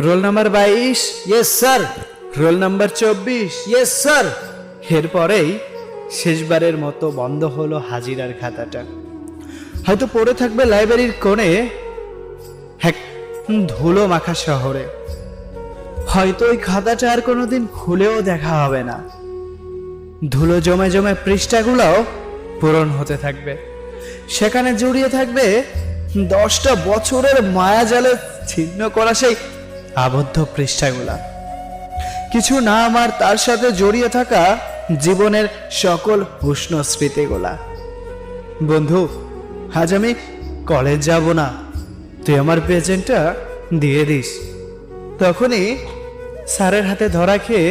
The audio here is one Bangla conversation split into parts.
Roll number 22। Yes sir. Roll number 24। Yes sir. এরপরেই শেষবারের মতো বন্ধ হলো হাজিরার খাতাটা। হয়তো পড়ে থাকবে লাইব্রেরির কোণে এক ধুলো মাখা শহরে। হয়তো ওই খাতাটা আর কোনোদিন খুলেও দেখা হবে না। ধুলো জমে জমে পৃষ্ঠাগুলোও পূরণ হতে থাকবে। সেখানে জড়িয়ে থাকবে 10টা বছরের মায়াজালে ছিন্ন করা সেই আবদ্ধ পৃষ্ঠাগুলা। কিছু নাম আর তার সাথে জড়িয়ে থাকা জীবনের সকল উষ্ণ স্মৃতিগুলা। বন্ধু, আজ আমি কলেজ যাব না, তুই আমার প্রেজেন্টটা দিয়ে দিস। তখনই স্যারের হাতে ধরা খেয়ে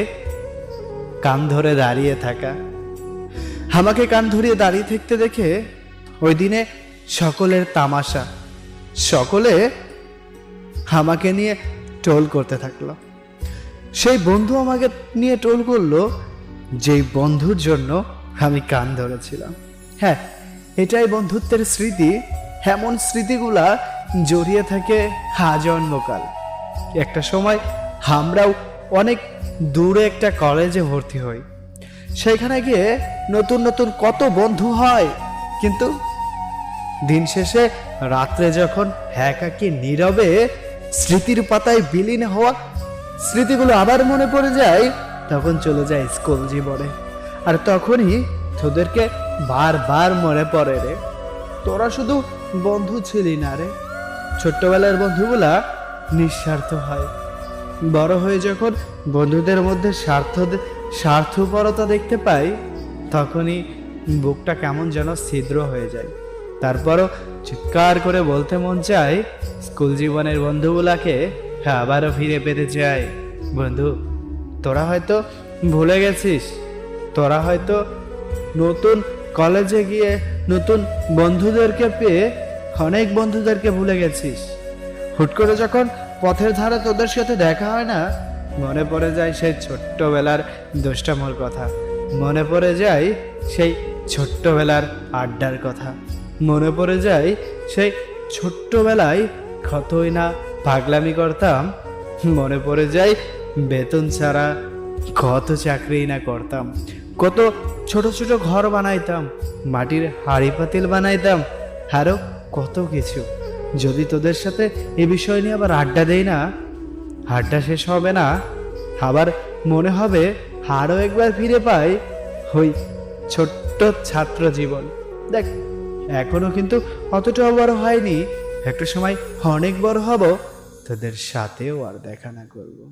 কান ধরে দাঁড়িয়ে থাকা। আমাকে কান ধরিয়ে দাঁড়িয়ে থাকতে দেখে ওই দিনে সকলের তামাশা, সকলে আমাকে নিয়ে টোল করতে থাকলো। সেই বন্ধু আমাকে নিয়ে টোল করলো যেই বন্ধুর জন্য আমি কান ধরেছিলাম। হ্যাঁ, এটাই বন্ধুত্বের স্মৃতি। এমন স্মৃতিগুলা জড়িয়ে থাকে আজন্মকাল। একটা সময় আমরাও অনেক দূরে একটা কলেজে ভর্তি হই। সেখানে গিয়ে নতুন নতুন কত বন্ধু হয়, কিন্তু দিন শেষে রাত্রে যখন একাকী নীরবে স্মৃতির পাতায় বিলীন হওয়া স্মৃতিগুলো আবার মনে পড়ে যায়, তখন চলে যায় স্কুল জীবনে। আর তখনই তোদেরকে বারবার মনে পড়ে রে, তোরা শুধু বন্ধু ছিলি না রে। ছোট্টবেলার বন্ধুগুলা নিঃস্বার্থ হয়, বড় হয়ে যখন বন্ধুদের মধ্যে স্বার্থপরতা দেখতে পাই, তখনই বুকটা কেমন যেন ছিদ্র হয়ে যায়। তারপরও চিৎকার করে বলতে মন চায়, স্কুল জীবনের বন্ধুগুলাকে আবারও ফিরে পেতে চাই। বন্ধু, তোরা হয়তো ভুলে গেছিস, তোরা হয়তো নতুন কলেজে গিয়ে নতুন বন্ধুদেরকে পেয়ে অনেক বন্ধুদেরকে ভুলে গেছিস। হুট করে যখন পথের ধারে তোদের সাথে দেখা হয় না, মনে পড়ে যায় সেই ছোট্টবেলার দুষ্টামোর কথা, মনে পড়ে যায় সেই ছোট্টবেলার আড্ডার কথা, মনে পড়ে যায় সেই ছোট্টবেলায় কতই না পাগলামি করতাম, মনে পড়ে যায় বেতন ছাড়া কত চাকরি না করতাম, কত ছোট ছোট ঘর বানাইতাম, মাটির হাঁড়ি পাতিল বানাইতাম, আরো কত কিছু। যদি তোদের সাথে এই বিষয় নিয়ে আবার আড্ডা দেই না, আড্ডা শেষ হবে না, আবার মনে হবে আরো একবার ফিরে পাই ওই ছোট্ট ছাত্র জীবন। দেখ, এখনো কিন্তু অতটাও বড় হয়নি, একটা সময় অনেক বড় হব, তোদের সাথেও আর দেখা না করবো।